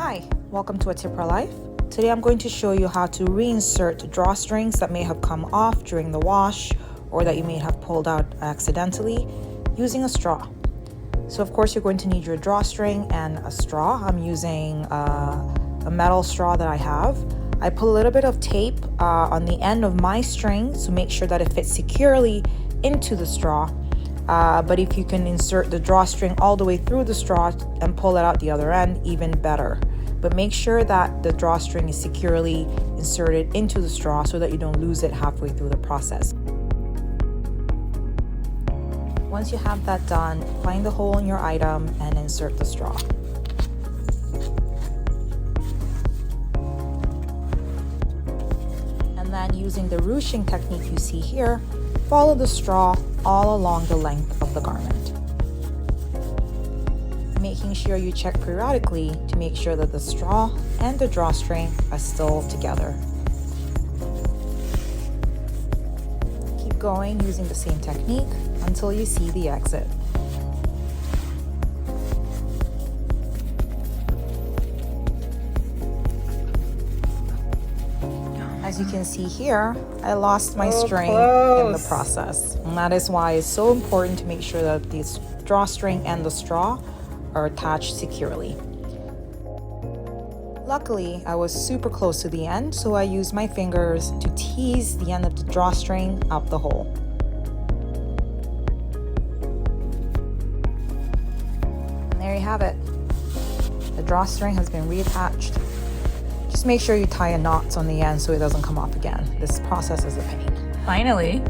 Hi, welcome to A Tip for Life. Today I'm going to show you how to reinsert drawstrings that may have come off during the wash or that you may have pulled out accidentally using a straw. So of course you're going to need your drawstring and a straw. I'm using a metal straw that I have. I put a little bit of tape on the end of my string to make sure that it fits securely into the straw. But if you can insert the drawstring all the way through the straw and pull it out the other end, even better. But make sure that the drawstring is securely inserted into the straw so that you don't lose it halfway through the process. Once you have that done, find the hole in your item and insert the straw. And then using the ruching technique you see here, follow the straw all along the length of the garment. Making sure you check periodically to make sure that the straw and the drawstring are still together. Keep going using the same technique until you see the exit. As you can see here, I lost my string in the process. And that is why it's so important to make sure that the drawstring and the straw are attached securely. Luckily, I was super close to the end, so I used my fingers to tease the end of the drawstring up the hole. And there you have it. The drawstring has been reattached. Just make sure you tie a knot on the end so it doesn't come off again. This process is a pain. Finally.